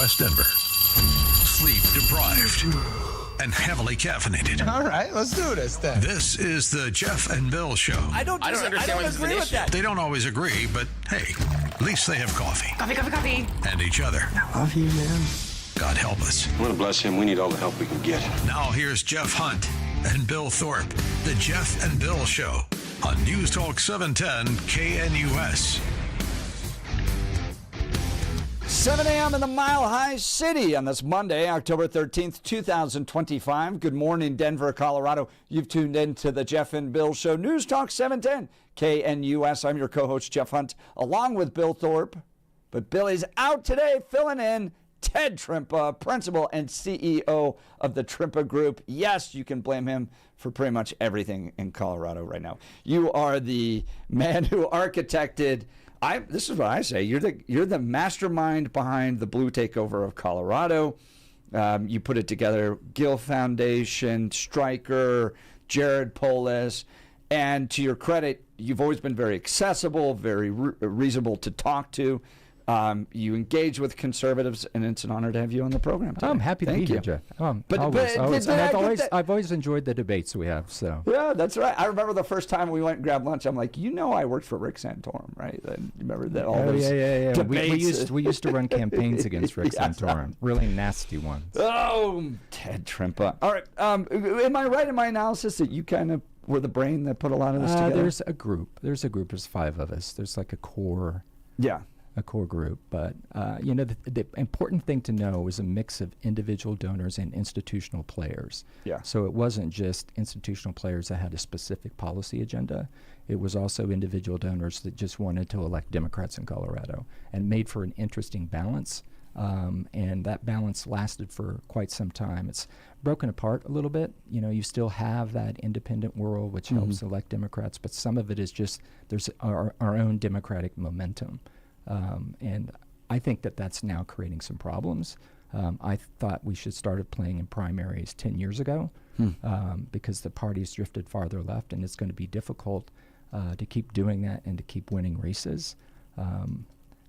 West Denver. Sleep deprived and heavily caffeinated. All right, let's do this then. This is the Jeff and Bill Show. I don't agree with that. They don't always agree, but hey, at least they have coffee. Coffee. And each other. I love you, man. God help us. I want to bless him. We need all the help we can get. Now here's Jeff Hunt and Bill Thorpe. The Jeff and Bill Show on News Talk 710 KNUS. 7 a.m. in the Mile High City on this Monday, October 13th, 2025. Good morning, Denver, Colorado. You've tuned in to the Jeff and Bill Show, News Talk 710 KNUS. I'm your co-host, Jeff Hunt, along with Bill Thorpe. But Billy's out today, filling in. Ted Trimpa, principal and CEO of the Trimpa Group. Yes, you can blame him for pretty much everything in Colorado right now. You are the man who architected. This is what I say. You're the mastermind behind the blue takeover of Colorado. You put it together. Gill Foundation, Stryker, Jared Polis, and to your credit, you've always been very accessible, very reasonable to talk to. You engage with conservatives, and it's an honor to have you on the program today. I'm happy to be here, Jeff. I've always enjoyed the debates we have. So yeah, that's right. I remember the first time we went and grabbed lunch. I'm like, I worked for Rick Santorum, right? And you remember that? Yeah. Debates. We used to run campaigns against Rick Santorum, really nasty ones. Oh, Ted Trimpa. All right. Am I right in my analysis that you kind of were the brain that put a lot of this together? There's a group. There's 5 of us. There's like a core. Yeah. A core group, but the important thing to know is a mix of individual donors and institutional players. Yeah. So it wasn't just institutional players that had a specific policy agenda. It was also individual donors that just wanted to elect Democrats in Colorado, and made for an interesting balance. And that balance lasted for quite some time. It's broken apart a little bit. You still have that independent world, which helps elect Democrats, but some of it is just there's our own Democratic momentum. And I think that's now creating some problems. I thought we should start playing in primaries 10 years ago because the parties drifted farther left, and it's going to be difficult to keep doing that and to keep winning races.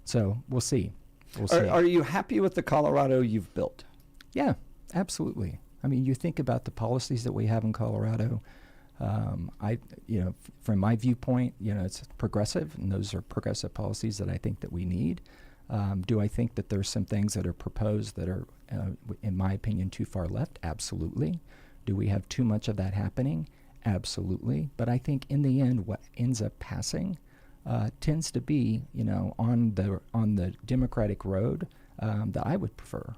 So we'll see. Are you happy with the Colorado you've built? Yeah, absolutely. I mean, you think about the policies that we have in Colorado. From my viewpoint, it's progressive, and those are progressive policies that I think that we need. Do I think that there's some things that are proposed that are, in my opinion, too far left? Absolutely. Do we have too much of that happening? Absolutely. But I think in the end, what ends up passing tends to be, on the Democratic road that I would prefer.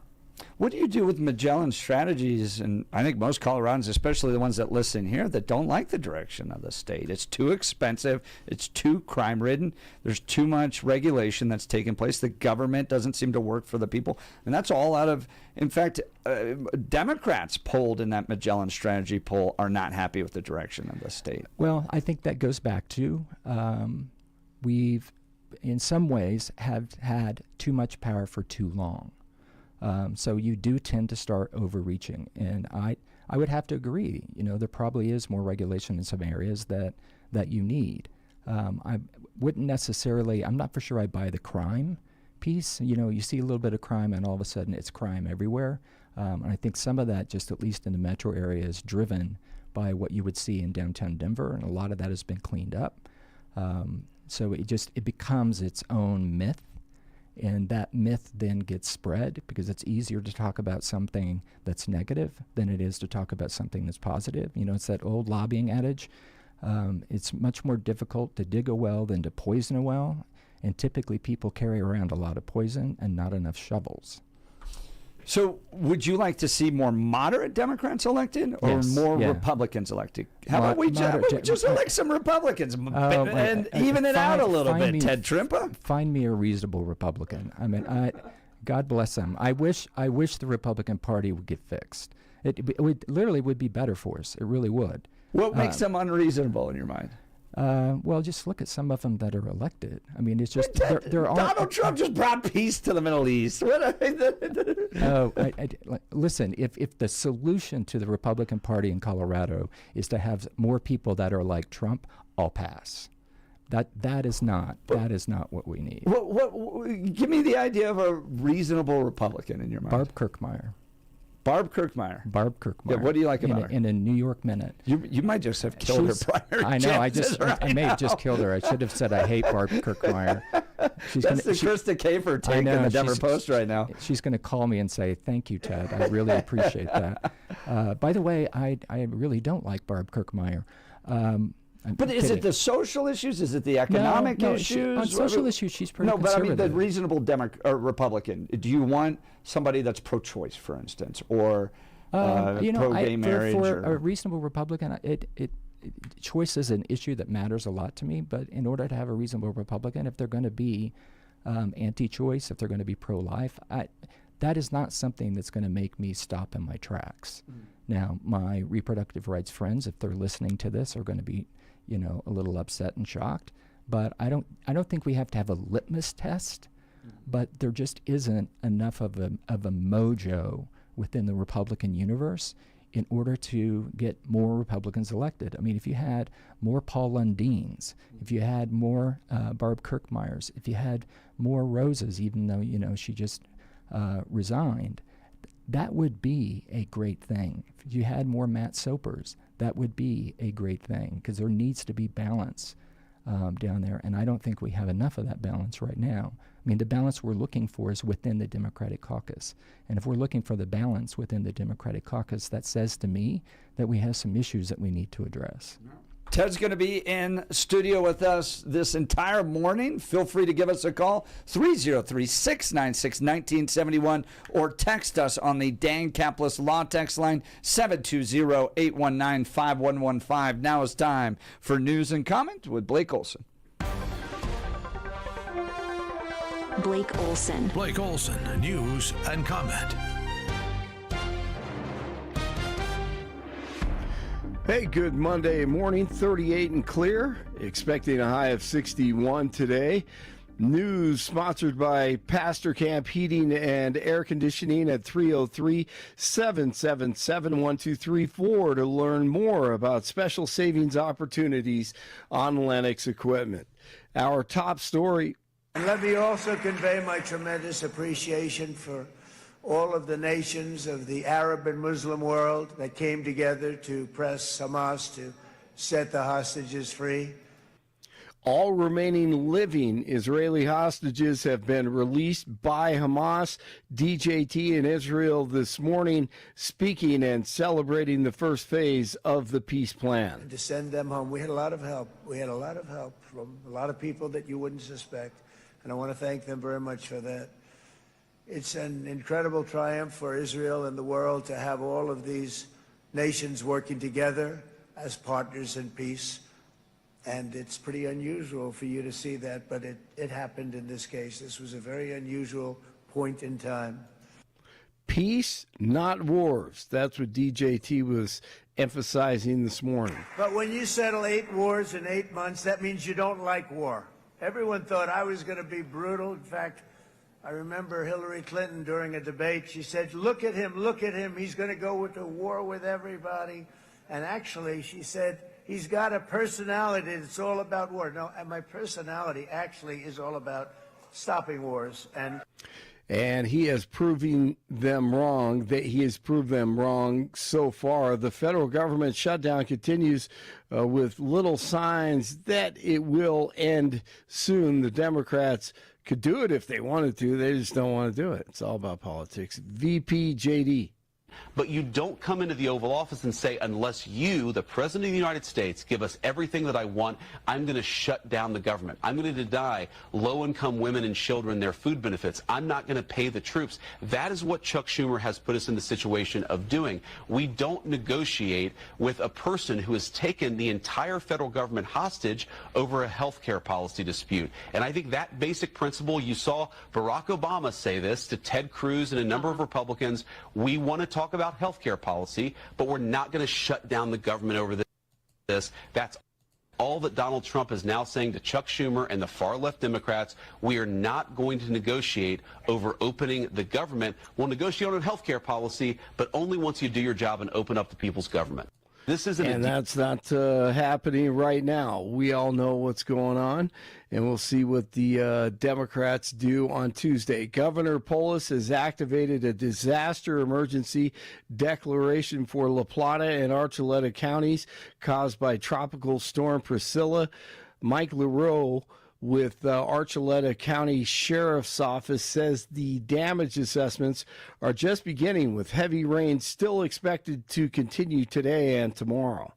What do you do with Magellan strategies? And I think most Coloradans, especially the ones that listen here, that don't like the direction of the state. It's too expensive. It's too crime-ridden. There's too much regulation that's taking place. The government doesn't seem to work for the people. And that's all out of, in fact, Democrats polled in that Magellan strategy poll are not happy with the direction of the state. Well, I think that goes back to we've, in some ways, have had too much power for too long. So you do tend to start overreaching, and I would have to agree. There probably is more regulation in some areas that you need. I wouldn't necessarily. I'm not for sure I buy the crime piece. You see a little bit of crime, and all of a sudden it's crime everywhere. And I think some of that, just at least in the metro area, is driven by what you would see in downtown Denver, and a lot of that has been cleaned up. So it becomes its own myth. And that myth then gets spread because it's easier to talk about something that's negative than it is to talk about something that's positive. It's that old lobbying adage. It's much more difficult to dig a well than to poison a well. And typically people carry around a lot of poison and not enough shovels. So would you like to see more moderate Democrats elected or more Republicans elected? How about we just elect some Republicans and even it out a little bit, Ted Trimpa? Find me a reasonable Republican. I mean, God bless them. I wish the Republican Party would get fixed. It would be better for us. It really would. What makes them unreasonable in your mind? Well, just look at some of them that are elected. I mean, it's just they're all. Donald Trump just brought peace to the Middle East. Listen, if the solution to the Republican Party in Colorado is to have more people that are like Trump, I'll pass. That is not what we need. Give me the idea of a reasonable Republican in your mind. Barb Kirkmeyer. Barb Kirkmeyer. Yeah, what do you like about her? In a New York Minute. You might just have killed her prior. I know. I may have now. just killed her. I should have said I hate Barb Kirkmeyer. That's the Krista Kafer take in the Denver Post right now. She's going to call me and say, "Thank you, Ted. I really appreciate that." By the way, I really don't like Barb Kirkmeyer. But is it the social issues? Is it the economic issues? On social issues, she's pretty conservative. No, but I mean the reasonable Republican. Do you want somebody that's pro-choice, for instance, or pro-gay marriage? For a reasonable Republican, choice is an issue that matters a lot to me. But in order to have a reasonable Republican, if they're going to be anti-choice, if they're going to be pro-life, that is not something that's going to make me stop in my tracks. Now, my reproductive rights friends, if they're listening to this, are going to be a little upset and shocked, but I don't think we have to have a litmus test, but there just isn't enough of a mojo within the Republican universe in order to get more Republicans elected. I mean, if you had more Paul Lundins, if you had more Barb Kirkmeyers, if you had more Roses, even though she just resigned, that would be a great thing. If you had more Matt Sopers, that would be a great thing, because there needs to be balance down there, and I don't think we have enough of that balance right now. I mean, the balance we're looking for is within the Democratic caucus, and if we're looking for the balance within the Democratic caucus, that says to me that we have some issues that we need to address. Ted's going to be in studio with us this entire morning. Feel free to give us a call, 303-696-1971, or text us on the Dan Caplis Law text line, 720-819-5115. Now is time for News and Comment with Blake Olson. Blake Olson. Blake Olson, News and Comment. Hey, good Monday morning, 38 and clear, expecting a high of 61 today. News sponsored by Pastor Camp Heating and Air Conditioning at 303-777-1234 to learn more about special savings opportunities on Lennox equipment. Our top story. And let me also convey my tremendous appreciation for all of the nations of the Arab and Muslim world that came together to press Hamas to set the hostages free. All remaining living Israeli hostages have been released by Hamas. DJT in Israel this morning speaking and celebrating the first phase of the peace plan. And to send them home, we had a lot of help. We had a lot of help from a lot of people that you wouldn't suspect, and I want to thank them very much for that. It's an incredible triumph for Israel and the world to have all of these nations working together as partners in peace. And it's pretty unusual for you to see that, but it happened in this case. This was a very unusual point in time. Peace, not wars. That's what DJT was emphasizing this morning. But when you settle 8 wars in 8 months, that means you don't like war. Everyone thought I was going to be brutal. In fact, I remember Hillary Clinton during a debate, she said, look at him, he's going to go to war with everybody. And actually, she said, he's got a personality that's all about war. No, and my personality actually is all about stopping wars. And he has proven them wrong. He has proved them wrong so far. The federal government shutdown continues with little signs that it will end soon. The Democrats could do it if they wanted to. They just don't want to do it. It's all about politics. VP JD. But you don't come into the Oval Office and say, unless you, the President of the United States, give us everything that I want, I'm going to shut down the government. I'm going to deny low-income women and children their food benefits. I'm not going to pay the troops. That is what Chuck Schumer has put us in the situation of doing. We don't negotiate with a person who has taken the entire federal government hostage over a health care policy dispute. And I think that basic principle, you saw Barack Obama say this to Ted Cruz and a number of Republicans. We want to talk about health care policy, but we're not going to shut down the government over this. That's all that Donald Trump is now saying to Chuck Schumer and the far-left Democrats. We are not going to negotiate over opening the government. We'll negotiate on health care policy, but only once you do your job and open up the people's government. This isn't and that's not happening right now. We all know what's going on, and we'll see what the Democrats do on Tuesday. Governor Polis has activated a disaster emergency declaration for La Plata and Archuleta counties caused by Tropical Storm Priscilla. Mike LaRoe with Archuleta County Sheriff's Office says the damage assessments are just beginning, with heavy rain still expected to continue today and tomorrow.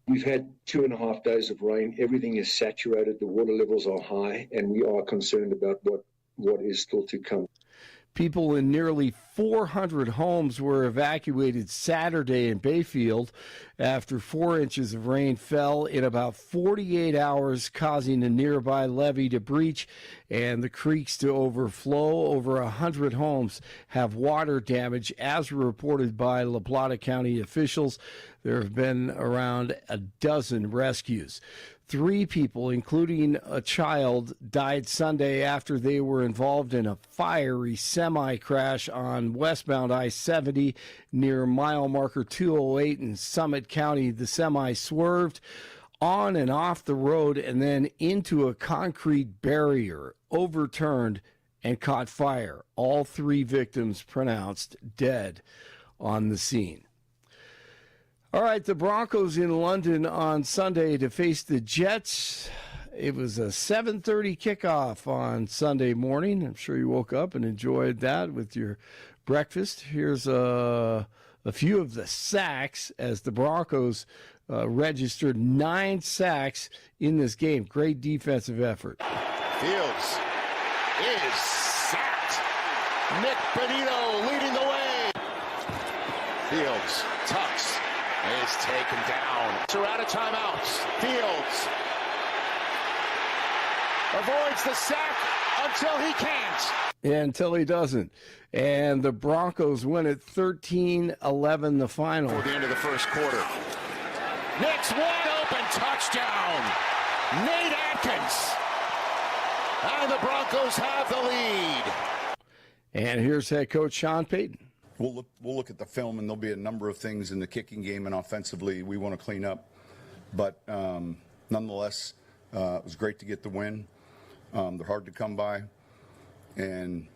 We've had 2.5 days of rain. Everything is saturated. The water levels are high, and we are concerned about what is still to come. People in nearly 400 homes were evacuated Saturday in Bayfield after 4 inches of rain fell in about 48 hours, causing a nearby levee to breach and the creeks to overflow. Over 100 homes have water damage, as reported by La Plata County officials. There have been around a dozen rescues. 3 people, including a child, died Sunday after they were involved in a fiery semi-crash on westbound I-70 near mile marker 208 in Summit County. The semi swerved on and off the road and then into a concrete barrier, overturned, and caught fire. All 3 victims pronounced dead on the scene. All right, the Broncos in London on Sunday to face the Jets. It was a 7:30 kickoff on Sunday morning. I'm sure you woke up and enjoyed that with your breakfast. Here's a few of the sacks as the Broncos registered 9 sacks in this game. Great defensive effort. Fields is sacked. Nick Benito leading the way. Fields tucks. Is taken down. So out of timeouts. Fields avoids the sack until he can't. Until he doesn't. And the Broncos win it 13-11 the final. For the end of the first quarter. Nick's wide open touchdown. Nate Atkins. And the Broncos have the lead. And here's head coach Sean Payton. We'll look at the film, and there'll be a number of things in the kicking game and offensively we want to clean up. But nonetheless, it was great to get the win. They're hard to come by. And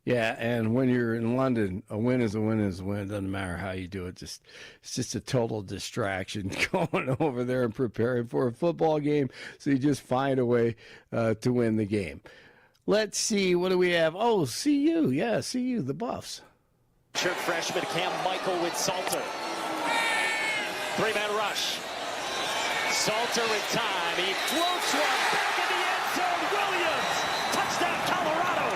when you're in London, a win is a win is a win. It doesn't matter how you do it. It's just a total distraction going over there and preparing for a football game. So you just find a way to win the game. Let's see, what do we have? Oh, CU. Yeah, CU, the Buffs. Shirt freshman Cam Michael with Salter. 3-man rush. Salter in time. He floats one back in the end zone. Williams. Touchdown, Colorado.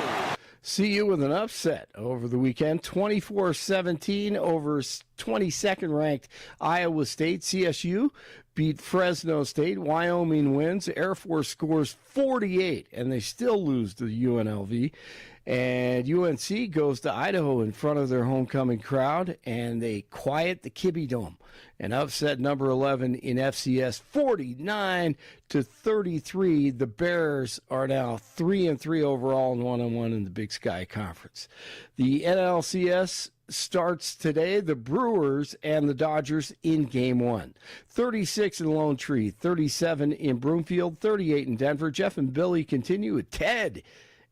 CU with an upset over the weekend. 24-17 over 22nd ranked Iowa State. CSU beat Fresno State. Wyoming wins. Air Force scores 48, and they still lose to UNLV. And UNC goes to Idaho in front of their homecoming crowd, and they quiet the Kibbe Dome and upset number 11 in FCS 49-33. The Bears are now 3-3 overall and 1-1 in the Big Sky Conference. The NLCS starts today. The Brewers and the Dodgers in Game 1. 36 in Lone Tree, 37 in Broomfield, 38 in Denver. Jeff and Billy continue with Ted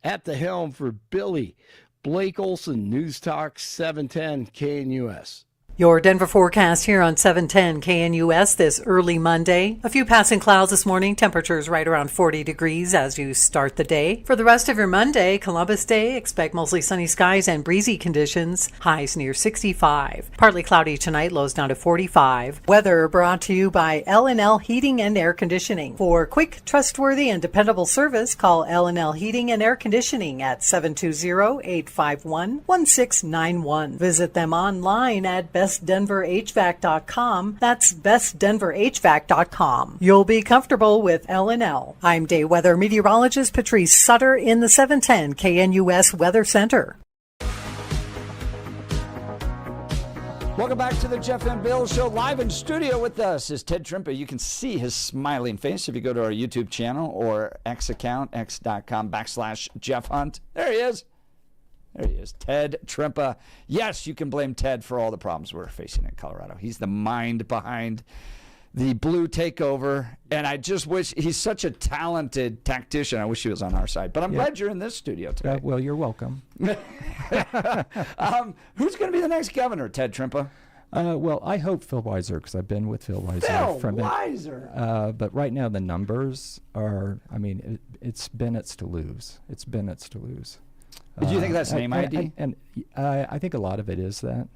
at the helm for Billy. Blake Olson, News Talk 710 KNUS. Your Denver forecast here on 710 KNUS this early Monday. A few passing clouds this morning. Temperatures right around 40 degrees as you start the day. For the rest of your Monday, Columbus Day, expect mostly sunny skies and breezy conditions. Highs near 65. Partly cloudy tonight, lows down to 45. Weather brought to you by L&L Heating and Air Conditioning. For quick, trustworthy, and dependable service, call L&L Heating and Air Conditioning at 720-851-1691. Visit them online at bestdenverhvac.com. That's bestdenverhvac.com. You'll be comfortable with L&L. I'm day weather meteorologist Patrice Sutter in the 710 KNUS Weather Center. Welcome back to the Jeff and Bill Show. Live in studio with us is Ted Trimper. You can see his smiling face if you go to our YouTube channel or X account, x.com/Jeff Hunt. There he is. There he is, Ted Trimpa. Yes, you can blame Ted for all the problems we're facing in Colorado. He's the mind behind the blue takeover, and I just wish he's such a talented tactician. I wish he was on our side, but I'm glad you're in this studio today. Well, you're welcome. Who's going to be the next governor, Ted Trimpa? Well, I hope Phil Weiser, because I've been with Phil Weiser. Weiser! But right now the numbers are, I mean, it's Bennett's to lose. It's Bennett's to lose. Do you think that's name ID? And I think a lot of it is that.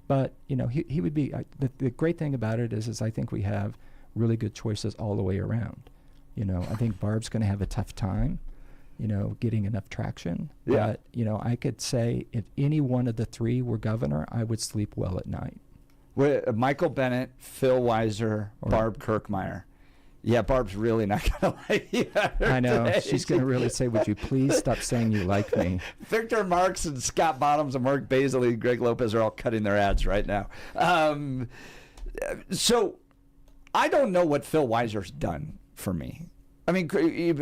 But, you know, he would be, the great thing about it is I think we have really good choices all the way around. You know, I think Barb's going to have a tough time, you know, getting enough traction. Yeah. But, you know, I could say if any one of the three were governor, I would sleep well at night. Michael Bennett, Phil Weiser, Barb Kirkmeyer. Yeah, Barb's really not going to like you. I know. Today. She's going to really say, would you please stop saying you like me? Victor Marks and Scott Bottoms and Mark Baisley and Greg Lopez are all cutting their ads right now. So I don't know what Phil Weiser's done for me. I mean,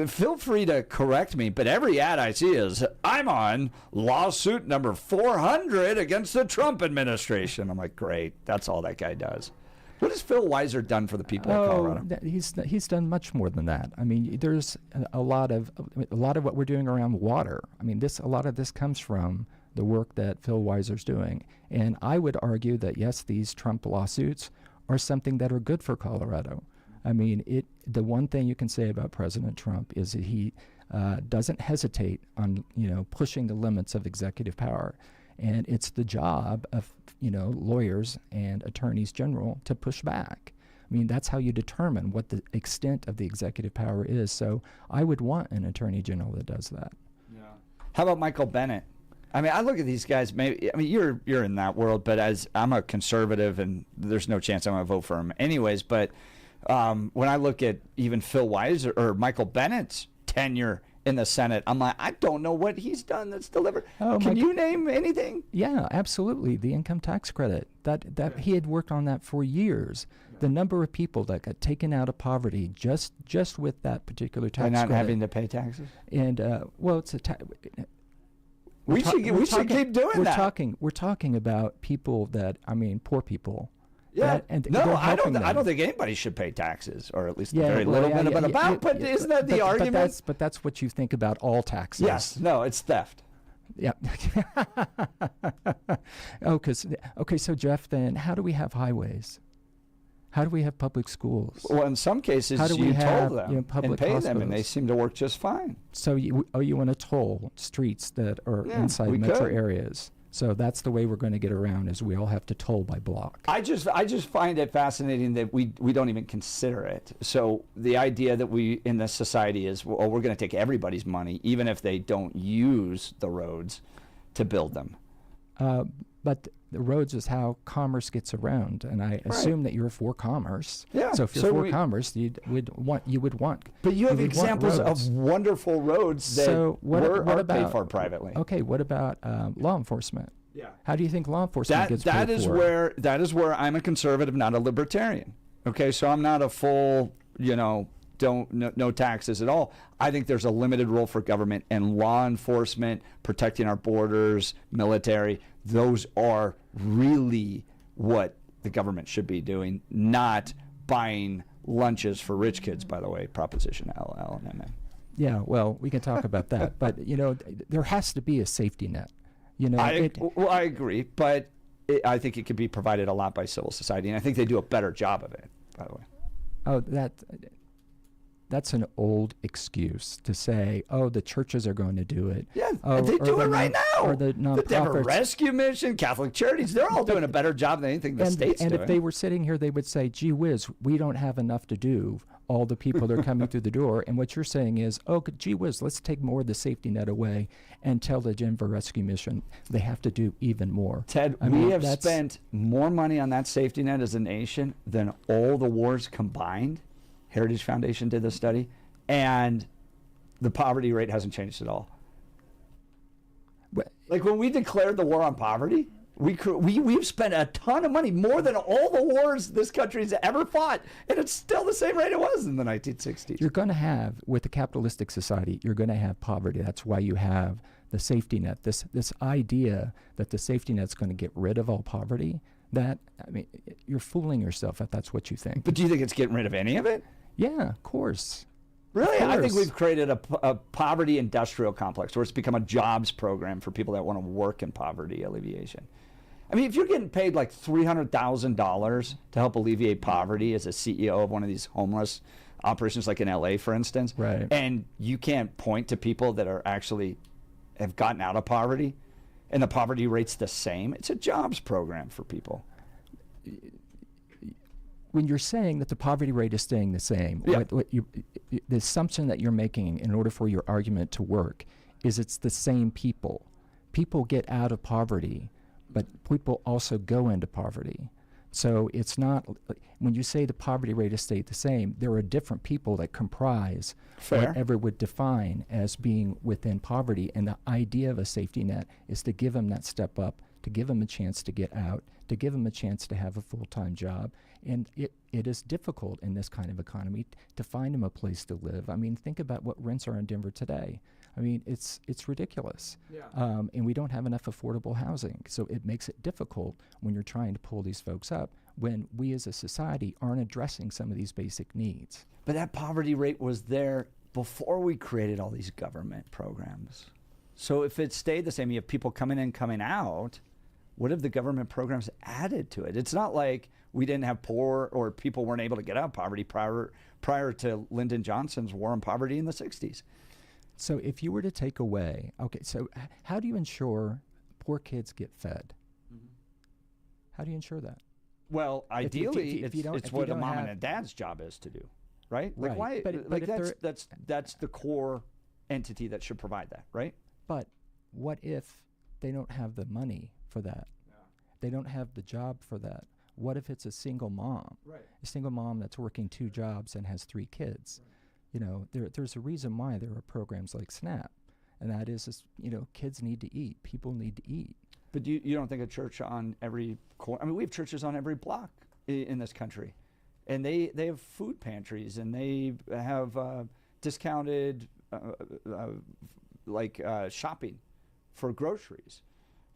feel free to correct me, but every ad I see is, I'm on lawsuit number 400 against the Trump administration. I'm like, great. That's all that guy does. What has Phil Weiser done for the people of Colorado? He's done much more than that. I mean, there's a lot of what we're doing around water. I mean, a lot of this comes from the work that Phil Weiser's doing. And I would argue that, yes, these Trump lawsuits are something that are good for Colorado. I mean, the one thing you can say about President Trump is that he doesn't hesitate on, you know, pushing the limits of executive power. And it's the job of, you know, lawyers and attorneys general to push back. I mean, that's how you determine what the extent of the executive power is. So I would want an attorney general that does that. Yeah. How about Michael Bennett? I mean, I look at these guys. Maybe you're in that world, but as I'm a conservative, and there's no chance I'm going to vote for him anyways. But when I look at even Phil Weiser or Michael Bennett's tenure in the Senate, I'm like, I don't know what he's done that's delivered. Can you name anything? Yeah, absolutely. The income tax credit. That he had worked on that for years. The number of people that got taken out of poverty just with that particular tax credit. By not having to pay taxes? And well, it's a we should keep doing that. We're talking about people that, I mean, poor people. Yeah, I don't them. think anybody should pay taxes, or at least very little bit about. But isn't that the argument? But that's what you think about all taxes. Yes, no, it's theft. Yeah. Okay, so Jeff, then how do we have highways? How do we have public schools? Well, in some cases, you toll them and pay them, and they seem to work just fine. So you want to toll streets that are inside metro areas. So that's the way we're going to get around, is we all have to toll by block. I just find it fascinating that we don't even consider it. So the idea that we in this society is, well, we're going to take everybody's money, even if they don't use the roads, to build them. But the roads is how commerce gets around, and I assume that you're for commerce. Yeah. So if you're for commerce, you would want. But you have examples of wonderful roads that are paid for privately. Okay. What about law enforcement? Yeah. How do you think law enforcement gets paid for? That is where I'm a conservative, not a libertarian. Okay, so I'm not a full, no taxes at all. I think there's a limited role for government, and law enforcement, protecting our borders, military. Those are really what the government should be doing, not buying lunches for rich kids, by the way, Proposition LL and MM. Yeah, well, we can talk about that. But, there has to be a safety net. I agree, but I think it could be provided a lot by civil society, and I think they do a better job of it, by the way. Oh, that's an old excuse to say, the churches are going to do it. Yeah, they do it right now. Or the nonprofits. The Denver Rescue Mission, Catholic Charities, they're all doing a better job than anything the state's doing. And if they were sitting here, they would say, gee whiz, we don't have enough to do. All the people that are coming through the door. And what you're saying is, gee whiz, let's take more of the safety net away and tell the Denver Rescue Mission they have to do even more. Ted, we have spent more money on that safety net as a nation than all the wars combined. Heritage Foundation did this study, and the poverty rate hasn't changed at all. Like when we declared the war on poverty, We've spent a ton of money, more than all the wars this country's ever fought, and it's still the same rate it was in the 1960s. You're going to have, with a capitalistic society, you're going to have poverty. That's why you have the safety net. This idea that the safety net's going to get rid of all poverty, you're fooling yourself if that's what you think. But do you think it's getting rid of any of it? Yeah, of course. Really? Of course. I think we've created a poverty industrial complex where it's become a jobs program for people that want to work in poverty alleviation. I mean, if you're getting paid like $300,000 to help alleviate poverty as a CEO of one of these homeless operations, like in LA, for instance, right, and you can't point to people that are actually have gotten out of poverty, and the poverty rate's the same, it's a jobs program for people. When you're saying that the poverty rate is staying the same, yeah, the assumption that you're making in order for your argument to work is it's the same people. People get out of poverty, but people also go into poverty. So it's not, when you say the poverty rate has stayed the same, there are different people that comprise whatever would define as being within poverty. And the idea of a safety net is to give them that step up, to give them a chance to get out, to give them a chance to have a full-time job. And it is difficult in this kind of economy to find them a place to live. I mean, think about what rents are in Denver today. I mean, it's ridiculous. Yeah. And we don't have enough affordable housing. So it makes it difficult when you're trying to pull these folks up, when we as a society aren't addressing some of these basic needs. But that poverty rate was there before we created all these government programs. So if it stayed the same, you have people coming in, coming out, what have the government programs added to it? It's not like we didn't have poor or people weren't able to get out of poverty prior to Lyndon Johnson's war on poverty in the 60s. So if you were to take away, so how do you ensure poor kids get fed? Mm-hmm. How do you ensure that? Well, ideally, it's what a mom and a dad's job is to do, right? Like right. Why? That's the core entity that should provide that, right? But what if they don't have the money for that? Yeah. They don't have the job for that. What if it's a single mom? Right. A single mom that's working 2 jobs and has 3 kids. Right. You know, there's a reason why there are programs like SNAP, and that is, kids need to eat. People need to eat. But you don't think a church on every corner? I mean, we have churches on every block in this country, and they have food pantries, and they have discounted shopping for groceries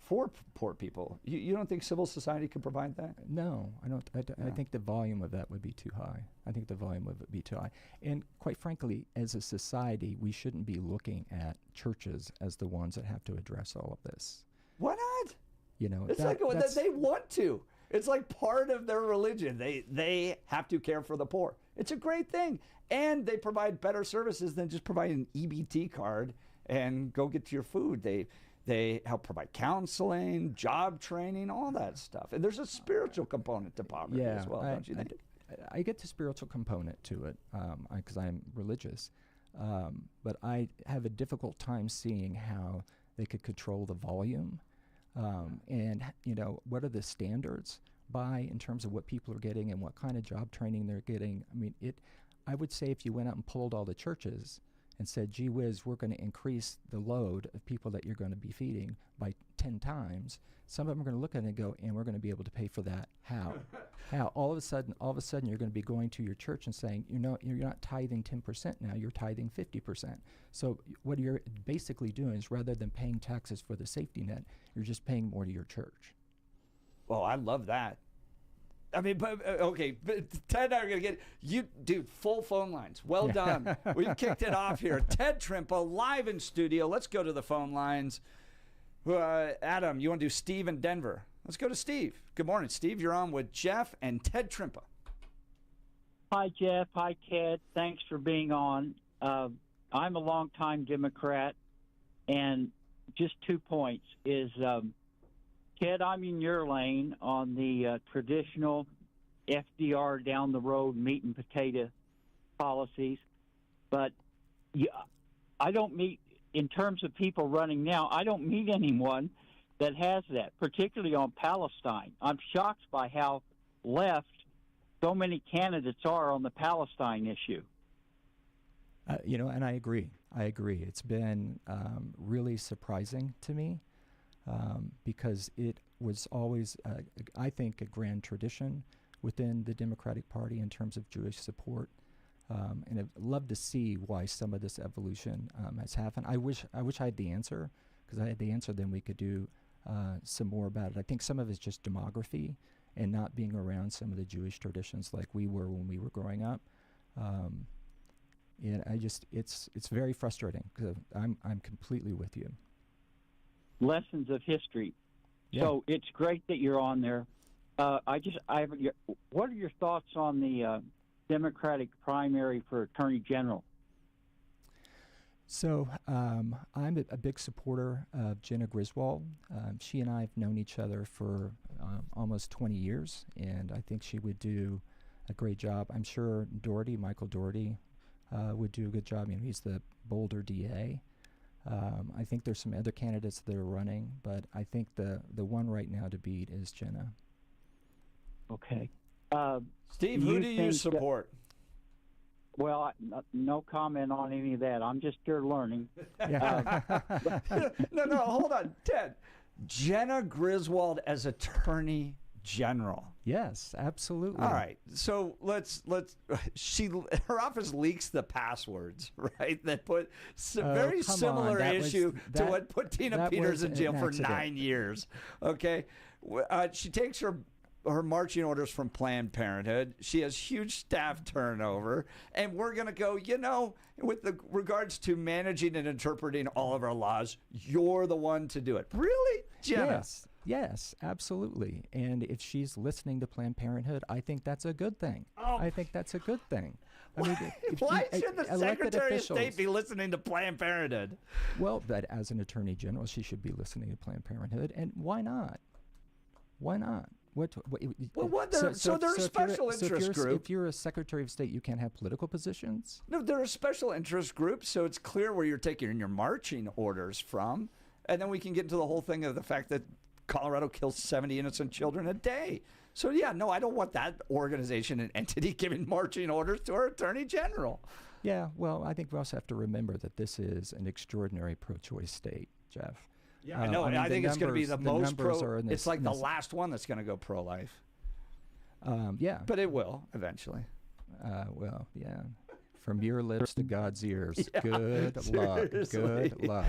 for poor people. You don't think civil society could provide that? No, I don't. I think the volume of that would be too high. I think the volume of it would be too high. And quite frankly, as a society, we shouldn't be looking at churches as the ones that have to address all of this. Why not? It's like they want to. It's like part of their religion. They have to care for the poor. It's a great thing. And they provide better services than just providing an EBT card and go get your food. They help provide counseling, job training, all that stuff. And there's a spiritual component to poverty as well, don't you think? I get the spiritual component to it because I'm religious. But I have a difficult time seeing how they could control the volume. And, what are the standards in terms of what people are getting and what kind of job training they're getting? I mean, I would say if you went out and polled all the churches and said, gee whiz, we're going to increase the load of people that you're going to be feeding by 10 times, some of them are going to look at it and go, and we're going to be able to pay for that. How? How? All of a sudden, you're going to be going to your church and saying, you're not tithing 10% now, you're tithing 50%. So what you're basically doing is, rather than paying taxes for the safety net, you're just paying more to your church. Well, I love that. I mean, but Ted and I are going to get you, dude, full phone lines. Well done. We've kicked it off here. Ted Trimpa live in studio. Let's go to the phone lines. Adam, you want to do Steve in Denver? Let's go to Steve. Good morning, Steve. You're on with Jeff and Ted Trimpa. Hi, Jeff. Hi, Ted. Thanks for being on. I'm a longtime Democrat, and just 2 points is Ted, I'm in your lane on the traditional FDR down the road meat and potato policies. But I don't meet, in terms of people running now, I don't meet anyone that has that, particularly on Palestine. I'm shocked by how left so many candidates are on the Palestine issue. And I agree. It's been really surprising to me. Because it was always, I think, a grand tradition within the Democratic Party in terms of Jewish support. And I'd love to see why some of this evolution has happened. I wish I had the answer, because I had the answer, then we could do some more about it. I think some of it's just demography and not being around some of the Jewish traditions like we were when we were growing up. And it's very frustrating, because I'm completely with you. Lessons of history. Yeah. So it's great that you're on there. What are your thoughts on the Democratic primary for Attorney General? So I'm a big supporter of Jenna Griswold. She and I have known each other for almost 20 years, and I think she would do a great job. I'm sure Michael Doherty, would do a good job. He's the Boulder DA. I think there's some other candidates that are running, but I think the one right now to beat is Jenna. Okay. Steve, who do you support? Well, no comment on any of that. I'm just here learning. No, hold on, Ted. Jenna Griswold as Attorney General. Yes, absolutely. All right. So her office leaks the passwords, right? That put very similar issue to what put Tina Peters in jail for 9 years. Okay. She takes her marching orders from Planned Parenthood. She has huge staff turnover. And we're going to go, with regards to managing and interpreting all of our laws, you're the one to do it. Really, Jenna? Yes, absolutely. And if she's listening to Planned Parenthood, I think that's a good thing. I think that's a good thing. Why should the Secretary of State be listening to Planned Parenthood? Well, but as an Attorney General, she should be listening to Planned Parenthood. And why not? Why not? They're a special interest group. If you're a Secretary of State, you can't have political positions? No, they're a special interest group, so it's clear where you're taking your marching orders from. And then we can get into the whole thing of the fact that Colorado kills 70 innocent children a day. So, I don't want that organization and entity giving marching orders to our Attorney General. Yeah, well, I think we also have to remember that this is an extraordinary pro-choice state, Jeff. Yeah, I know. I think it's going to be the most pro. It's like the last one that's going to go pro-life. Yeah. But it will eventually. Well, yeah. From your lips to God's ears. Yeah, good luck. Good luck.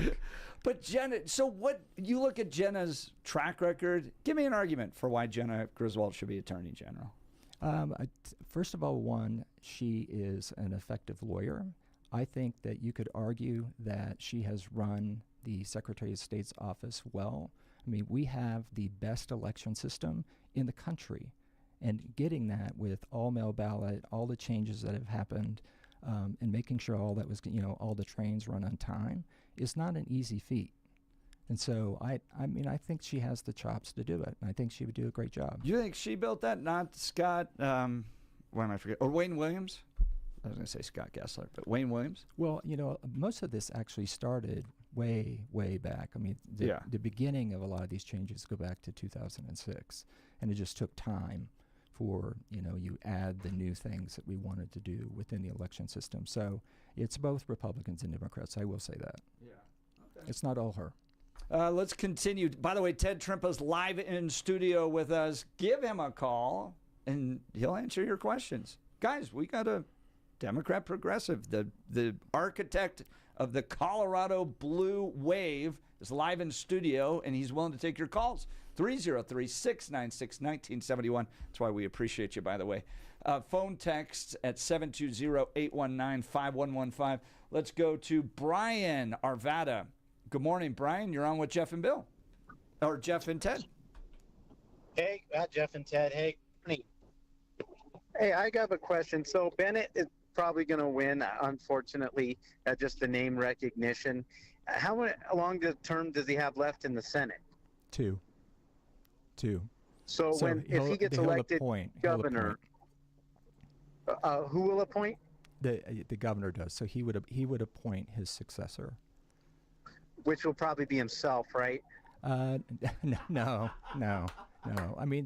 But Jenna, so what, you look at Jenna's track record, give me an argument for why Jenna Griswold should be Attorney General. First of all, one, she is an effective lawyer. I think that you could argue that she has run the Secretary of State's office well. We have the best election system in the country. And getting that with all mail ballot, all the changes that have happened, and making sure all that was, all the trains run on time is not an easy feat. And so I think she has the chops to do it. And I think she would do a great job. You think she built that, not Scott, what am I forgetting? Or Wayne Williams? I was going to say Scott Gessler, but Wayne Williams? Well, most of this actually started way, way back. The beginning of a lot of these changes go back to 2006. And it just took time for, you add the new things that we wanted to do within the election system. So it's both Republicans and Democrats. I will say that. Yeah. Okay. It's not all her. Let's continue. By the way, Ted Trimpa's live in studio with us. Give him a call, and he'll answer your questions. Guys, we got a Democrat progressive. The architect of the Colorado Blue Wave is live in studio, and he's willing to take your calls. 303-696-1971. That's why we appreciate you, by the way. Phone texts at 720-819-5115. Let's go to Brian Arvada. Good morning, Brian. You're on with Jeff and Bill. Or Jeff and Ted. Hey, Jeff and Ted. Hey, Hey, I got a question. So Bennett is probably going to win, unfortunately, just the name recognition. How long the term does he have left in the Senate? Two. So if he gets elected governor, who will appoint? The governor does. So he would appoint his successor. Which will probably be himself, right? No.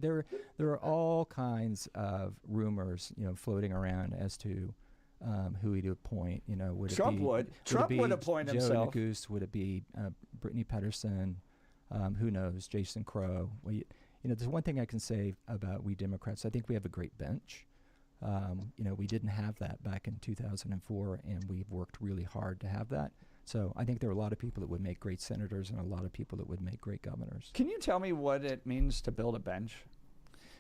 There are all kinds of rumors, floating around as to who he'd appoint. Trump would appoint Joe himself. Neguse? Would it be Brittany Pedersen? Who knows? Jason Crow. there's one thing I can say about we Democrats. I think we have a great bench. We didn't have that back in 2004, and we've worked really hard to have that. So I think there are a lot of people that would make great senators and a lot of people that would make great governors. Can you tell me what it means to build a bench?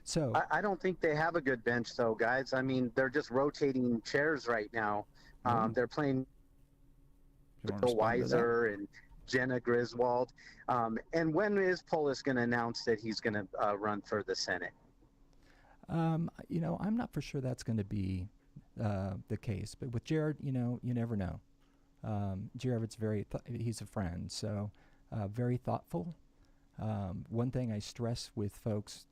So I don't think they have a good bench, though, guys. I mean, they're just rotating chairs right now. They're playing Bill Weiser and Jenna Griswold. And when is Polis going to announce that he's going to run for the Senate? I'm not for sure that's going to be the case. But with Jared, you never know. Jared's he's a friend, so very thoughtful. One thing I stress with folks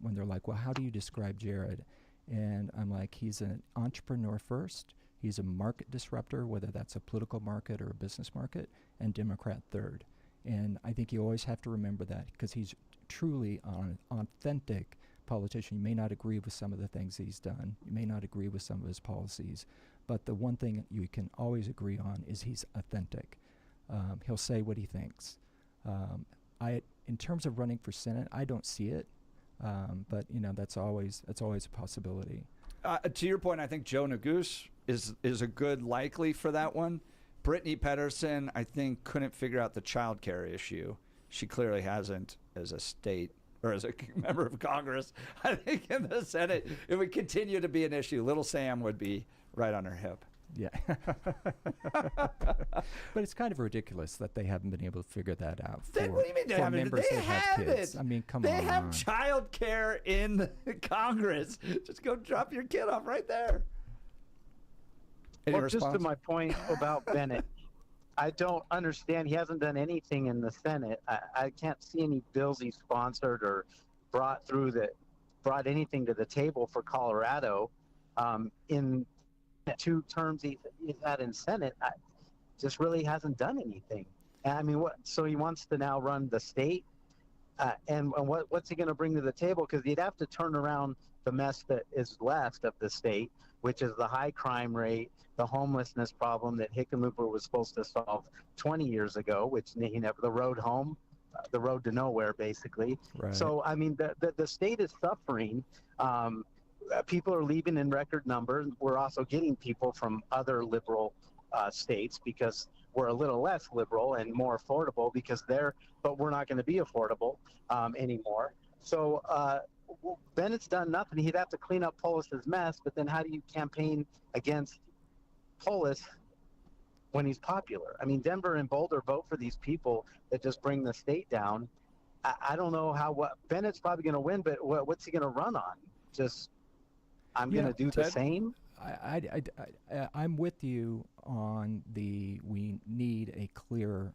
when they're like, well, how do you describe Jared? And I'm like, he's an entrepreneur first. He's a market disruptor, whether that's a political market or a business market, and Democrat third. And I think you always have to remember that because he's truly an authentic politician. You may not agree with some of the things he's done. You may not agree with some of his policies. But the one thing you can always agree on is he's authentic. He'll say what he thinks. In terms of running for Senate, I don't see it. But that's always a possibility. To your point, I think Joe Neguse is a good likely for that one. Brittany Pedersen, I think, couldn't figure out the child care issue. She clearly hasn't as a state or as a member of Congress. I think in the Senate, it would continue to be an issue. Little Sam would be right on her hip. Yeah. But it's kind of ridiculous that they haven't been able to figure that out for, what do you mean they haven't? members They that have kids. it. I mean, come they on. They have child care in Congress. Just go drop your kid off right there. Well, just to my point about Bennett, I don't understand. He hasn't done anything in the Senate. I can't see any bills he sponsored or brought anything to the table for Colorado. In the 2 terms he's had in Senate, just really hasn't done anything. And I mean, so he wants to now run the state, and what's he going to bring to the table? Because he'd have to turn around the mess that is left of the state, which is the high crime rate, the homelessness problem that Hickenlooper was supposed to solve 20 years ago, which he never, the road home, the road to nowhere, basically. Right. So, I mean, the state is suffering. People are leaving in record numbers. We're also getting people from other liberal states because we're a little less liberal and more affordable but we're not going to be affordable anymore. So Bennett's done nothing. He'd have to clean up Polis's mess, but then how do you campaign against Polis when he's popular? I mean, Denver and Boulder vote for these people that just bring the state down. I don't know Bennett's probably going to win, but what's he going to run on? I'm going to do the same. I'm with you on we need a clear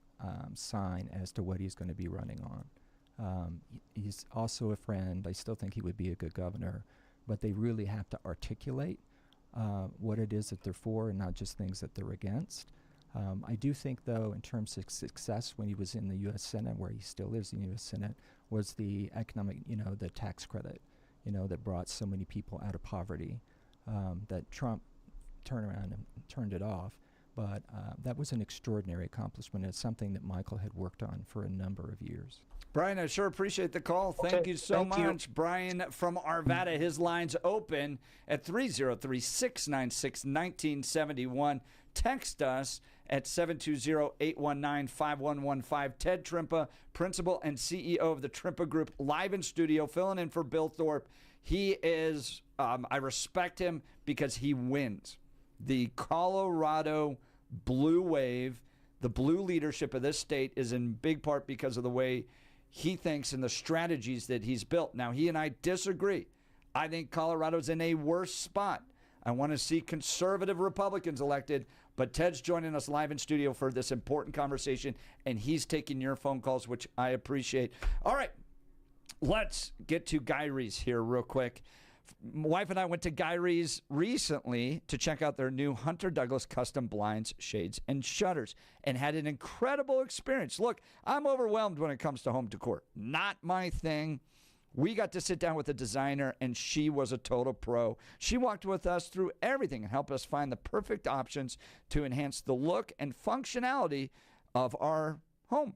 sign as to what he's going to be running on. He's also a friend. I still think he would be a good governor, but they really have to articulate what it is that they're for and not just things that they're against. I do think, though, in terms of success when he was in the U.S. Senate, where he still is in the U.S. Senate, was the economic, the tax credit, that brought so many people out of poverty, that Trump turned around and turned it off. But that was an extraordinary accomplishment. It's something that Michael had worked on for a number of years. Brian, I sure appreciate the call. Thank you so much. Brian from Arvada, his line's open at 303-696-1971. Text us at 720-819-5115. Ted Trimpa, principal and CEO of the Trimpa Group, live in studio, filling in for Bill Thorpe. He is, I respect him because he wins. The Colorado blue wave, the blue leadership of this state is in big part because of the way he thinks and the strategies that he's built. Now, he and I disagree. I think Colorado's in a worse spot. I want to see conservative Republicans elected, but Ted's joining us live in studio for this important conversation, and he's taking your phone calls, which I appreciate. All right, let's get to Guy Rees here real quick. My wife and I went to Guy Rees recently to check out their new Hunter Douglas custom blinds, shades, and shutters, and had an incredible experience. Look, I'm overwhelmed when it comes to home decor. Not my thing. We got to sit down with a designer, and she was a total pro. She walked with us through everything and helped us find the perfect options to enhance the look and functionality of our home.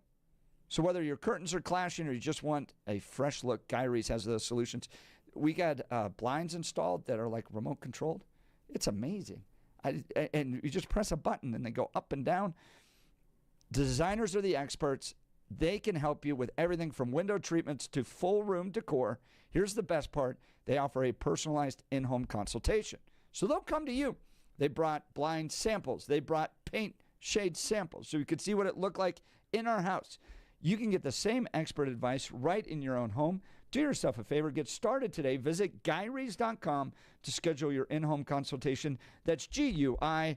So whether your curtains are clashing or you just want a fresh look, Guy Reese has those solutions. We got blinds installed that are like remote controlled. It's amazing. And you just press a button and they go up and down. Designers are the experts. They can help you with everything from window treatments to full room decor. Here's the best part. They offer a personalized in-home consultation. So they'll come to you. They brought blind samples. They brought paint shade samples so you could see what it looked like in our house. You can get the same expert advice right in your own home. Do yourself a favor. Get started today. Visit GuyReese.com to schedule your in-home consultation. That's GUIRYS.com.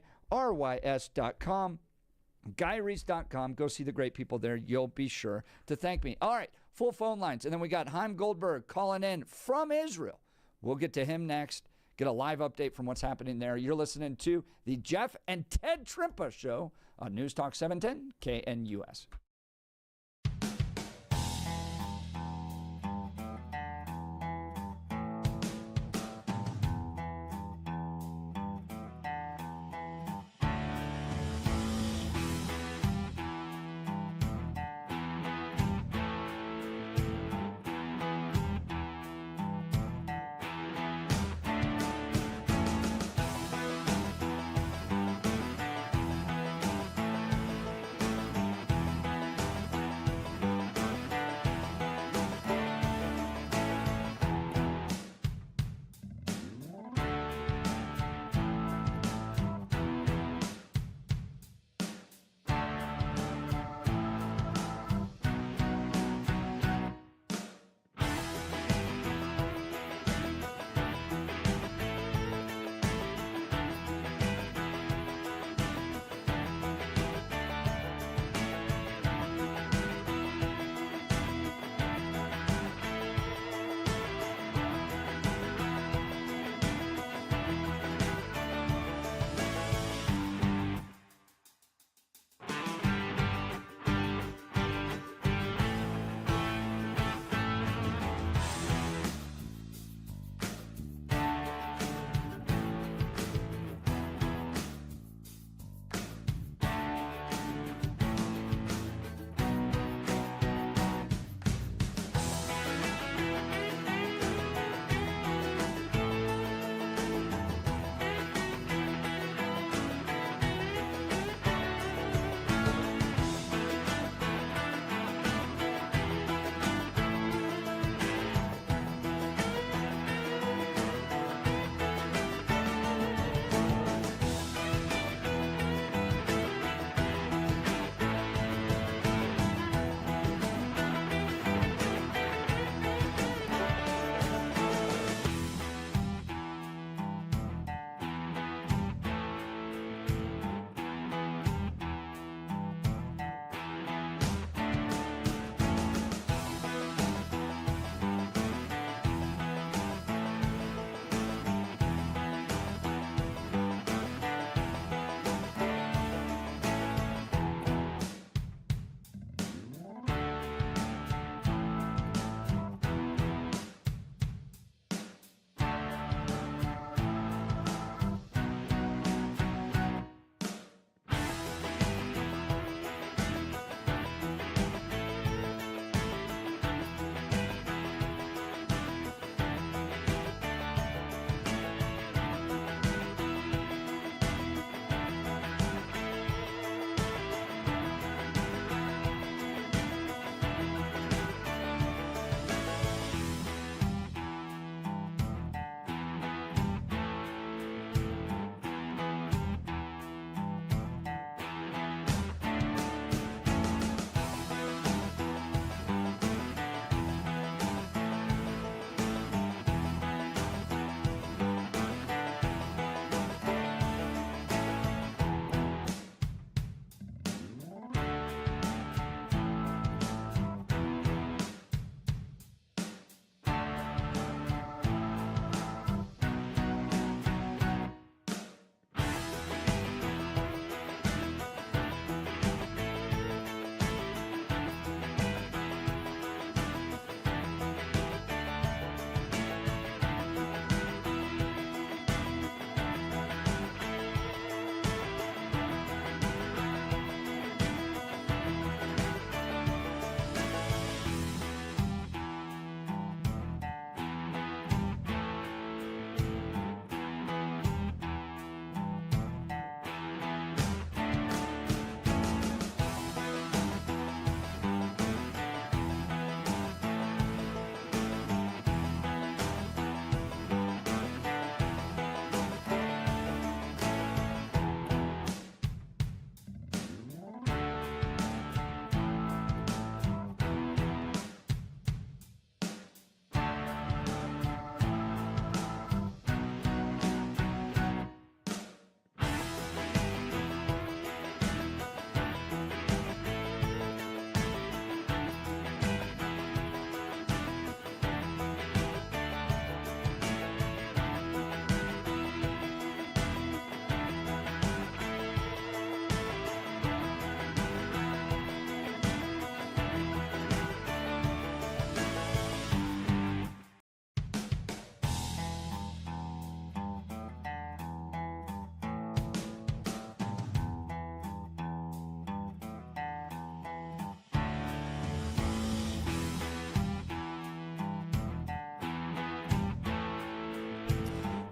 GuyReese.com. Go see the great people there. You'll be sure to thank me. All right, full phone lines. And then we got Chaim Goldberg calling in from Israel. We'll get to him next. Get a live update from what's happening there. You're listening to the Jeff and Ted Trimpa Show on News Talk 710 KNUS.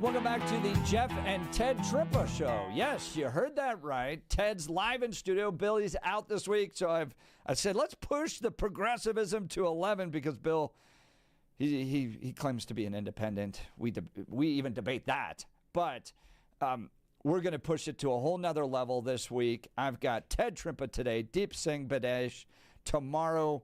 Welcome back to the Jeff and Ted Trippa Show. Yes, you heard that right. Ted's live in studio. Billy's out this week, so I said let's push the progressivism to 11 because Bill, he claims to be an independent. We even debate that, but we're going to push it to a whole nother level this week. I've got Ted Trippa today, Deep Singh Badesh tomorrow,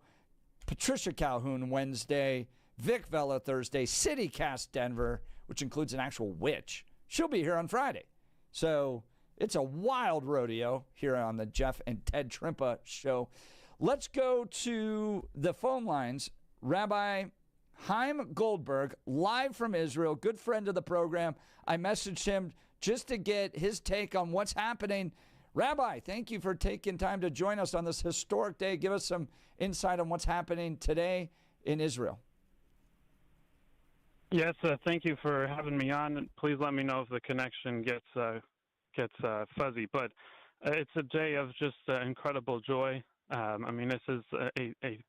Patricia Calhoun Wednesday, Vic Vela Thursday, CityCast Denver, which includes an actual witch. She'll be here on Friday. So it's a wild rodeo here on the Jeff and Ted Trippa Show. Let's go to the phone lines. Rabbi Chaim Goldberg, live from Israel, good friend of the program. I messaged him just to get his take on what's happening. Rabbi, thank you for taking time to join us on this historic day. Give us some insight on what's happening today in Israel. Yes, thank you for having me on. Please let me know if the connection gets fuzzy. But it's a day of just incredible joy. I mean, this is a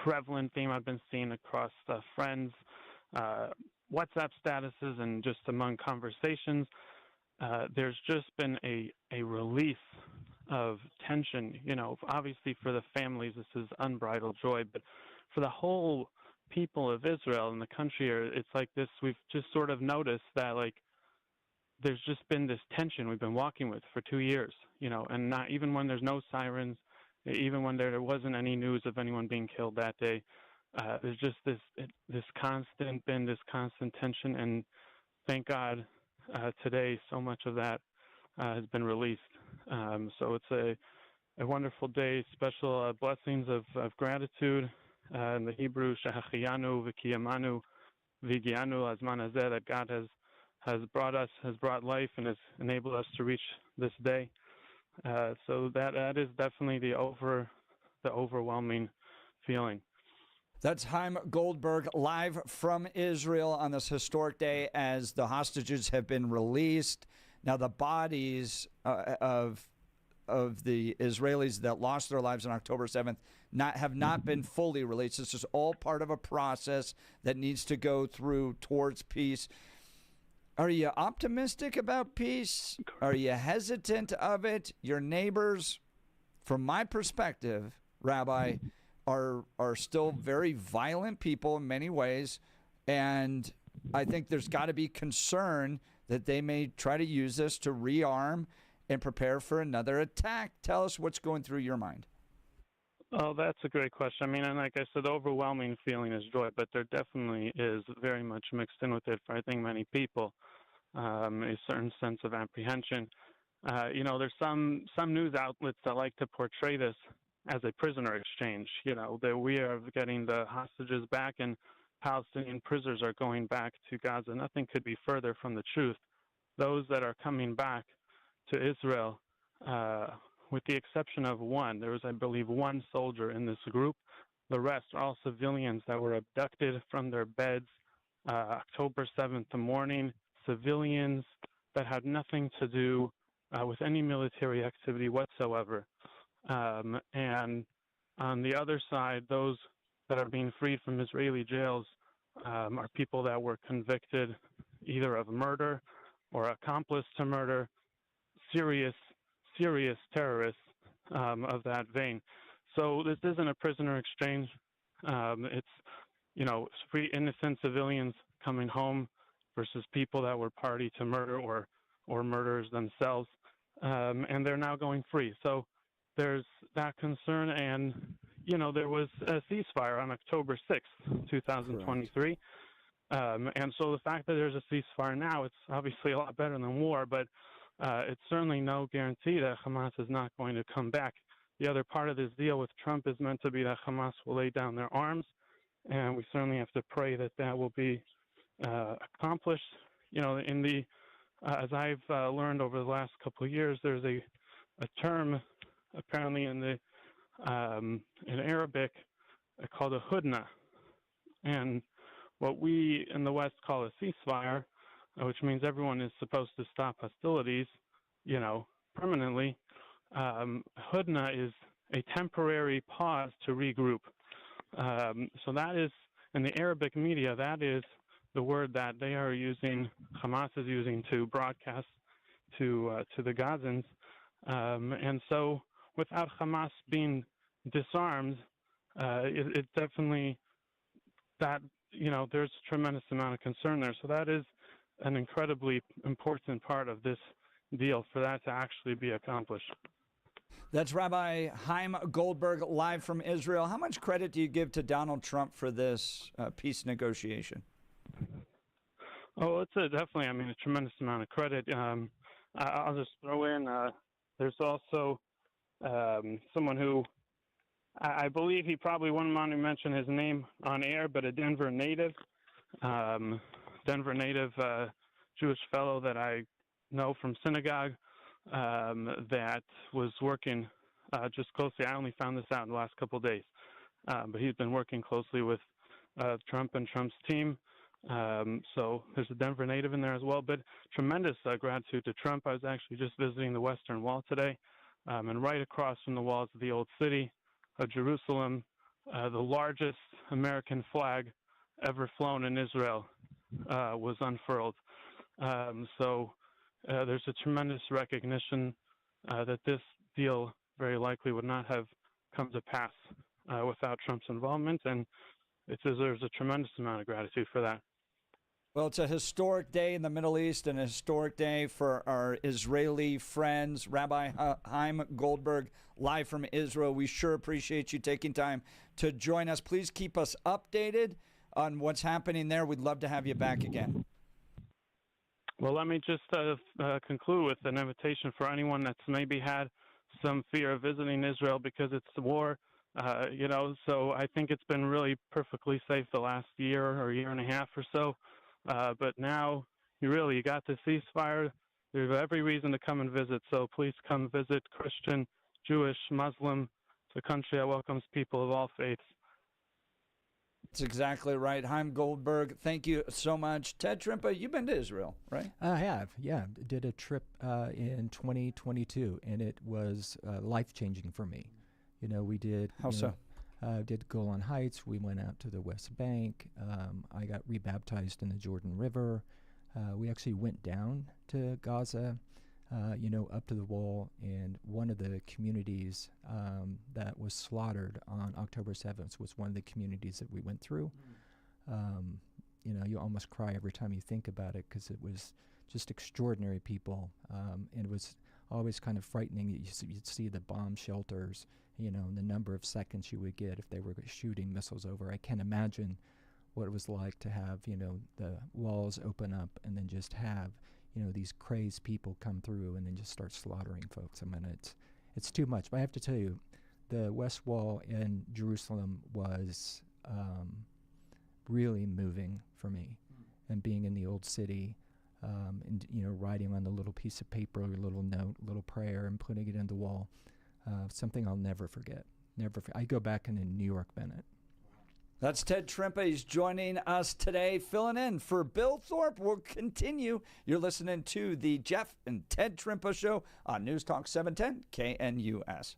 prevalent theme I've been seeing across friends, WhatsApp statuses, and just among conversations. There's just been a release of tension. You know, obviously for the families, this is unbridled joy, but for the whole people of Israel and the country, it's like this. We've just sort of noticed that, like, there's just been this tension we've been walking with for 2 years, you know, and not even when there's no sirens, even when there wasn't any news of anyone being killed that day, there's just this constant tension, and thank God today so much of that has been released. So it's a wonderful day, special blessings of gratitude. In the Hebrew, Shehachiyanu v'kiyamanu v'gianu azman hazeh, that God has brought life and has enabled us to reach this day. So that is definitely the overwhelming feeling. That's Chaim Goldberg live from Israel on this historic day as the hostages have been released. Now the bodies of the Israelis that lost their lives on October 7th have not been fully released. This is all part of a process that needs to go through towards peace. Are you optimistic about peace? Are you hesitant of it? Your neighbors, from my perspective, Rabbi, are still very violent people in many ways, and I think there's got to be concern that they may try to use this to rearm and prepare for another attack. Tell us what's going through your mind. Oh, that's a great question. I mean, and like I said, the overwhelming feeling is joy, but there definitely is very much mixed in with it for, I think, many people, a certain sense of apprehension. You know, there's some news outlets that like to portray this as a prisoner exchange, you know, that we are getting the hostages back and Palestinian prisoners are going back to Gaza. Nothing could be further from the truth. Those that are coming back to Israel, with the exception of one. There was, I believe, one soldier in this group. The rest are all civilians that were abducted from their beds October 7th morning, civilians that had nothing to do with any military activity whatsoever. And on the other side, those that are being freed from Israeli jails are people that were convicted either of murder or accomplice to murder, serious terrorists of that vein. So this isn't a prisoner exchange. It's, you know, free innocent civilians coming home versus people that were party to murder or murderers themselves, and they're now going free. So there's that concern, and you know, there was a ceasefire on October 6th, 2023. And so the fact that there's a ceasefire now, it's obviously a lot better than war, but it's certainly no guarantee that Hamas is not going to come back. The other part of this deal with Trump is meant to be that Hamas will lay down their arms, and we certainly have to pray that that will be accomplished. You know, in the as I've learned over the last couple of years, there's a term apparently in Arabic called a hudna, and what we in the West call a ceasefire, which means everyone is supposed to stop hostilities, you know, permanently. Hudna is a temporary pause to regroup. So that is, in the Arabic media, that is the word that they are using, Hamas is using to broadcast to the Gazans. And so without Hamas being disarmed, it definitely, that, there's a tremendous amount of concern there. So that is an incredibly important part of this deal for that to actually be accomplished. That's Rabbi Chaim Goldberg live from Israel. How much credit do you give to Donald Trump for this peace negotiation? Oh, it's definitely, a tremendous amount of credit. I'll just throw in, there's also someone who, I believe he probably wouldn't want to mention his name on air, but a Denver native Jewish fellow that I know from synagogue that was working just closely. I only found this out in the last couple of days, but he's been working closely with Trump and Trump's team. So there's a Denver native in there as well, but tremendous gratitude to Trump. I was actually just visiting the Western Wall today, and right across from the walls of the old city of Jerusalem, the largest American flag ever flown in Israel was unfurled. So there's a tremendous recognition that this deal very likely would not have come to pass without Trump's involvement, and it deserves a tremendous amount of gratitude for that. Well, it's a historic day in the Middle East and a historic day for our Israeli friends. Rabbi Chaim Goldberg, live from Israel. We sure appreciate you taking time to join us. Please keep us updated on what's happening there. We'd love to have you back again. Well, let me just conclude with an invitation for anyone that's maybe had some fear of visiting Israel because it's the war. So I think it's been really perfectly safe the last year or year and a half or so. But now you got the ceasefire. There's every reason to come and visit. So please come visit, Christian, Jewish, Muslim. It's a country that welcomes people of all faiths. That's exactly right. Chaim Goldberg, thank you so much. Ted Trimpa, you've been to Israel, right? I have, yeah. Did a trip in 2022, and it was life-changing for me. We did... How so? Did Golan Heights. We went out to the West Bank. I got rebaptized in the Jordan River. We actually went down to Gaza, up to the wall. And one of the communities that was slaughtered on October 7th was one of the communities that we went through. You almost cry every time you think about it because it was just extraordinary people. And it was always kind of frightening. You'd see the bomb shelters, and the number of seconds you would get if they were shooting missiles over. I can't imagine what it was like to have, the walls open up and then just have, these crazed people come through and then just start slaughtering folks. It's too much. But I have to tell you, the West Wall in Jerusalem was really moving for me. And being in the old city, and writing on the little piece of paper, a little note, a little prayer, and putting it in the wall. Something I'll never forget. I go back in New York, Bennett. That's Ted Trimpa. He's joining us today, filling in for Bill Thorpe. We'll continue. You're listening to the Jeff and Ted Trimpa Show on News Talk 710 KNUS.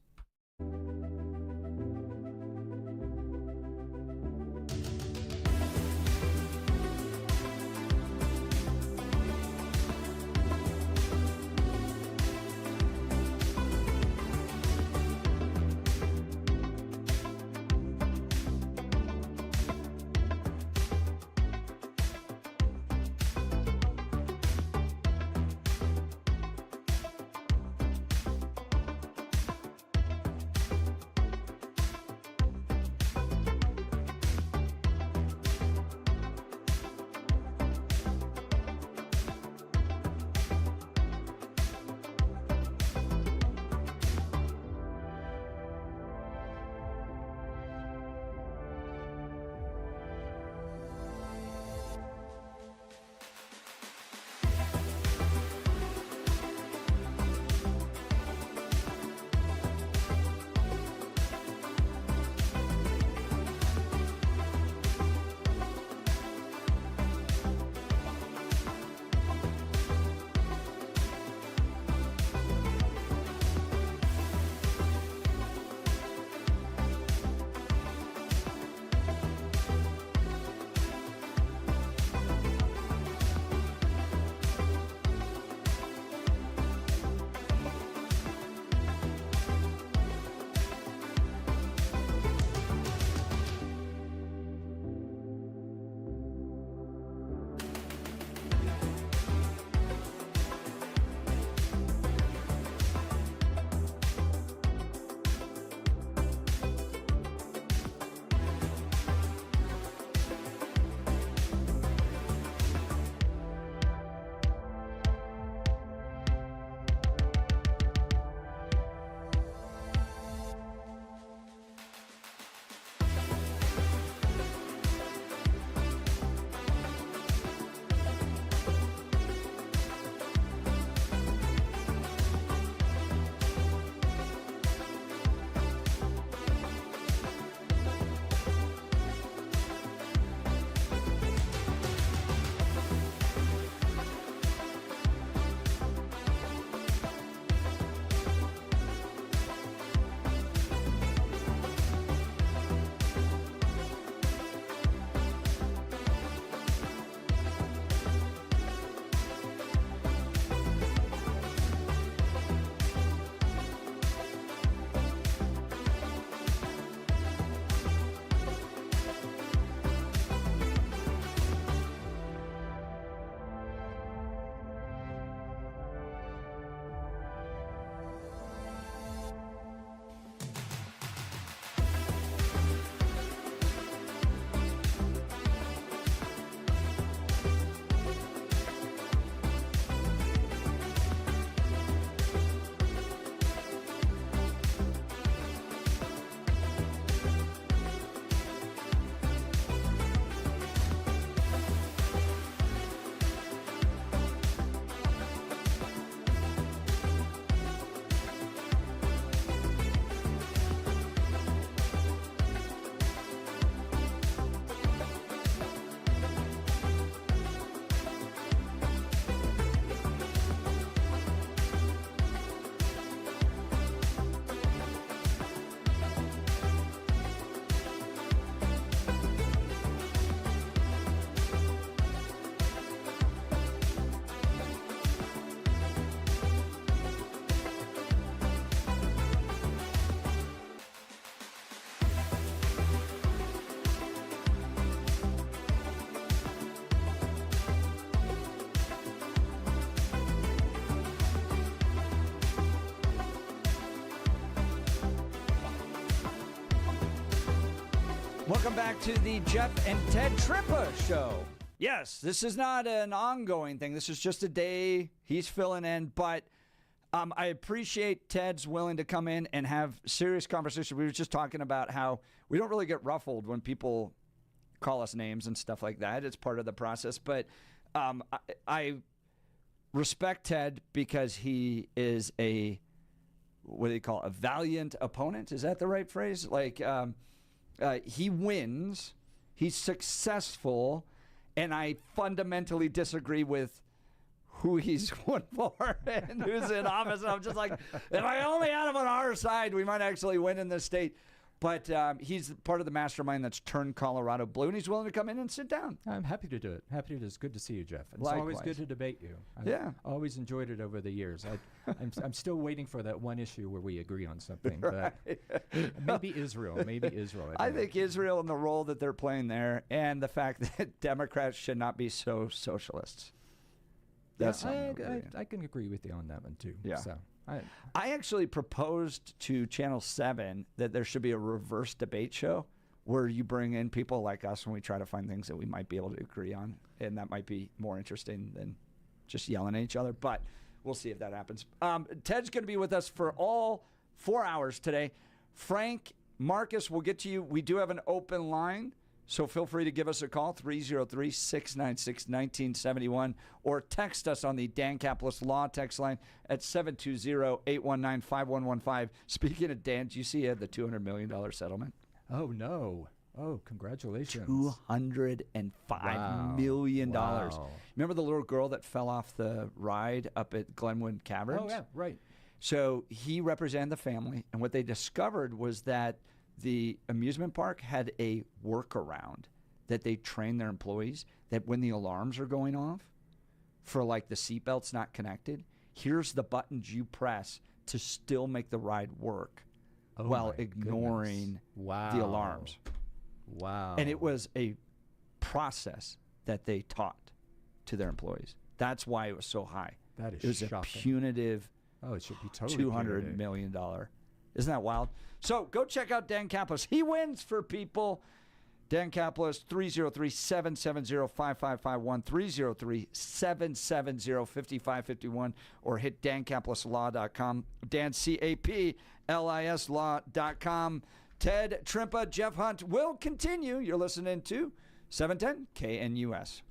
Welcome back to the Jeff and Ted Trippa Show. Yes, this is not an ongoing thing. This is just a day he's filling in, but I appreciate Ted's willing to come in and have serious conversation. We were just talking about how we don't really get ruffled when people call us names and stuff like that. It's part of the process, but I respect Ted because he is a, what do you call it, a valiant opponent? Is that the right phrase? Like, he wins, he's successful, and I fundamentally disagree with who he's won for and who's in office. And I'm just like, if I only had him on our side, we might actually win in this state. But he's part of the mastermind that's turned Colorado blue, and he's willing to come in and sit down. I'm happy to do it. Happy to do it. It's good to see you, Jeff. It's Likewise. always good to debate you. I've always enjoyed it over the years. I'm still waiting for that one issue where we agree on something. But maybe Israel. I think Israel and the role that they're playing there, and the fact that Democrats should not be so socialists. That's I can agree with you on that one, too. Yeah. So, I actually proposed to Channel 7 that there should be a reverse debate show where you bring in people like us and we try to find things that we might be able to agree on, and that might be more interesting than just yelling at each other, but we'll see if that happens. Ted's going to be with us for all 4 hours today. Frank, Marcus, we'll get to you. We do have an open line, so feel free to give us a call, 303-696-1971, or text us on the Dan Caplis Law text line at 720-819-5115. Speaking of Dan, did you see he had the $200 million settlement? Oh, no. Oh, congratulations. $205 million. Wow. Remember the little girl that fell off the ride up at Glenwood Caverns? Oh, yeah, right. So he represented the family, and what they discovered was that the amusement park had a workaround that they train their employees that when the alarms are going off for like the seatbelts not connected, here's the buttons you press to still make the ride work while ignoring the alarms. Wow. And it was a process that they taught to their employees. That's why it was so high. That is It was shocking. a punitive it should be totally $200 million. Isn't that wild? So go check out Dan Caplis. He wins for people. Dan Caplis, 303-770-5551, 303-770-5551, or hit dancaplisLaw.com, DanCaplis.com. Ted Trimpa, Jeff Hunt will continue. You're listening to 710 KNUS.